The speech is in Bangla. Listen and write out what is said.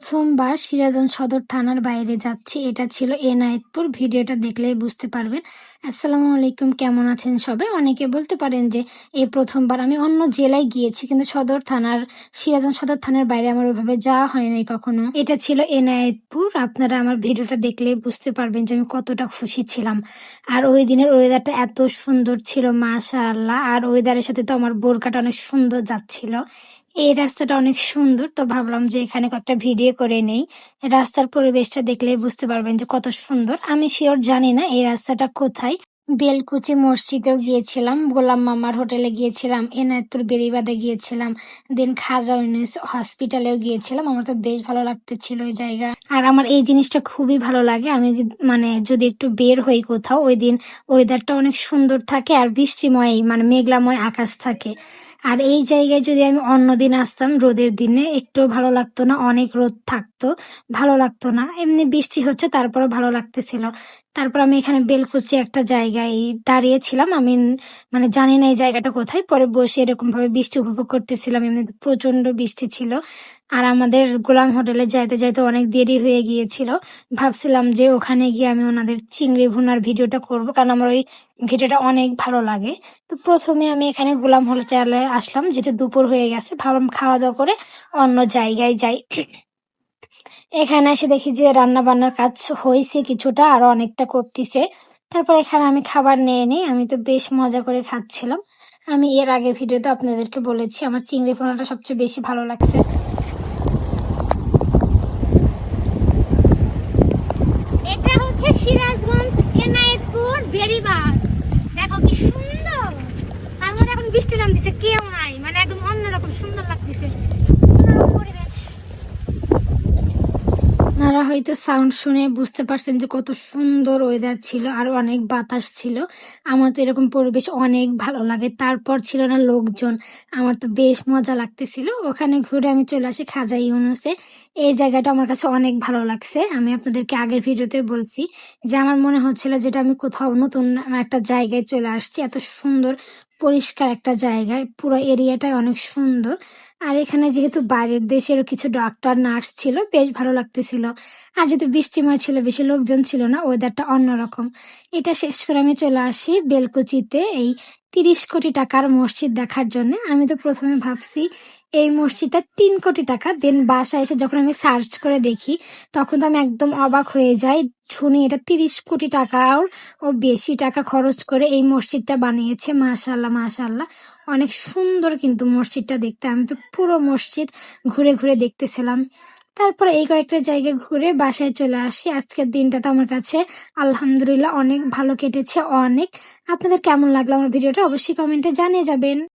প্রথমবার সিরাজগঞ্জ সদর থানার বাইরে যাচ্ছি। এটা ছিল এনায়েতপুর। ভিডিওটা দেখলেই বুঝতে পারবেন। আসসালামু আলাইকুম, কেমন আছেন সবাই? অনেকে বলতে পারেন যে এই প্রথমবার আমি অন্য জেলায় গিয়েছি, কিন্তু সিরাজগঞ্জ সদর থানার বাইরে আমার ওইভাবে যাওয়া হয় নাই কখনো। এটা ছিল এনায়েতপুর। আপনারা আমার ভিডিওটা দেখলেই বুঝতে পারবেন যে আমি কতটা খুশি ছিলাম। আর ওই দিনের ওয়েদারটা এত সুন্দর ছিল, মাশাআল্লাহ। আর ওয়েদারের সাথে তো আমার বোরকাটা অনেক সুন্দর যাচ্ছিল। এই রাস্তাটা অনেক সুন্দর, তো ভাবলাম যে এখানে কয়েকটা ভিডিও করে নেই। রাস্তার পরিবেশটা দেখলেই বুঝতে পারবেন যে কত সুন্দর। আমি শিওর জানি না এই রাস্তাটা কোথায়। বেলকুচি মসজিদেও গিয়েছিলাম, গোলাম মামার হোটেলে গিয়েছিলাম, এনায়েতপুর বেড়িবাঁধে গিয়েছিলাম, দেন খাজা ইউনুস হসপিটালেও গিয়েছিলাম। আমার তো বেশ ভালো লাগতেছিল ওই জায়গা। আর আমার এই জিনিসটা খুবই ভালো লাগে। আমি মানে যদি একটু বের হই কোথাও, ওই দিন ওয়েদারটা অনেক সুন্দর থাকে আর বৃষ্টিময় মানে মেঘলাময় আকাশ থাকে। আর এই জায়গায় যদি আমি অন্যদিন আসতাম রোদের দিনে, একটুও ভালো লাগতো না, অনেক রোদ থাকতো, ভালো লাগতো না। এমনি বৃষ্টি হচ্ছে তারপরে ভালো লাগতেছিল। তারপর আমি এখানে বেলকুচি একটা জায়গায় দাঁড়িয়েছিলাম। আমি মানে জানি না এই জায়গাটা কোথায়, পরে বসে এরকম ভাবে বৃষ্টি উপভোগ করতেছিলাম। এমনি প্রচন্ড বৃষ্টি ছিল। আর আমাদের গোলাম হোটেলে যাইতে যাইতে অনেক দেরি হয়ে গিয়েছিল। ভাবছিলাম যে ওখানে গিয়ে আমি ওনাদের চিংড়ি ভুনার ভিডিওটা করব, কারণ আমার ওই ভিডিওটা অনেক ভালো লাগে। তো প্রথমে আমি এখানে গোলাম হোটেলে আসলাম, যেহেতু দুপুর হয়ে গেছে, ভাবলাম খাওয়া দাওয়া করে অন্য জায়গায় যাই। এখানে এসে দেখি যে রান্না বান্নার কাজ হয়েছে কিছুটা, আরো অনেকটা করতেছে। তারপর এখানে আমি খাবার নিয়ে নিই। আমি তো বেশ মজা করে খাচ্ছিলাম। আমি এর আগের ভিডিওতে আপনাদেরকে বলেছি আমার চিংড়ি ভুনাটা সবচেয়ে বেশি ভালো লাগছে। এটা হচ্ছে সিরাজগঞ্জ এনায়েতপুর বেড়িবাঁধ। দেখো কি সুন্দর। তার মধ্যে এখন বৃষ্টি নামতেছে, কেউ নাই, মানে একদম অন্যরকম সুন্দর লাগতেছে পরিবেশ। আপনারা হয়তো সাউন্ড শুনে বুঝতে পারছেন যে কত সুন্দর ওয়েদার ছিল, আর অনেক বাতাস ছিল। আমার তো এরকম পরিবেশ অনেক ভালো লাগে। তারপর ছিল না লোকজন, আমার তো বেশ মজা লাগতেছিল। ওখানে ঘুরে আমি চলে আসি খাজা ইউনুসে। এই জায়গাটা আমার কাছে অনেক ভালো লাগছে। আমি আপনাদেরকে আগের ভিডিওতে বলছি যে আমার মনে হচ্ছিল যেটা আমি কোথাও নতুন একটা জায়গায় চলে আসছি। এত সুন্দর পরিষ্কার একটা জায়গায়, পুরো এরিয়াটাই অনেক সুন্দর। আর এখানে যেহেতু বাইরের দেশের কিছু ডক্টর নার্স ছিল, বেশ ভালো লাগতেছিল। আর যেহেতু বৃষ্টিময় ছিল, বেশি লোকজন ছিল না, ওয়েদারটা অন্যরকম। এটা শেষ করে আমি চলে আসি বেলকুচিতে এই 30 কোটি টাকার মসজিদ দেখার জন্য। আমি তো প্রথমে ভাবছি এই মসজিদটা 3 কোটি টাকা, দেন বাসায় এসে যখন আমি সার্চ করে দেখি, তখন তো আমি একদম অবাক হয়ে যাই। শুনি এটা 30 কোটি টাকার ও বেশি টাকা খরচ করে এই মসজিদটা বানিয়েছে। মাশাল্লাহ মাশাল্লাহ, অনেক সুন্দর কিন্তু মসজিদটা দেখতে। আমি তো পুরো মসজিদ ঘুরে ঘুরে দেখতেছিলাম। তারপরে এই কয়েকটা জায়গায় ঘুরে বাসায় চলে আসি। আজকের দিনটা তো আমার কাছে আলহামদুলিল্লাহ অনেক ভালো কেটেছে। অনেক। আপনাদের কেমন লাগলো আমার ভিডিওটা অবশ্যই কমেন্টে জানিয়ে যাবেন।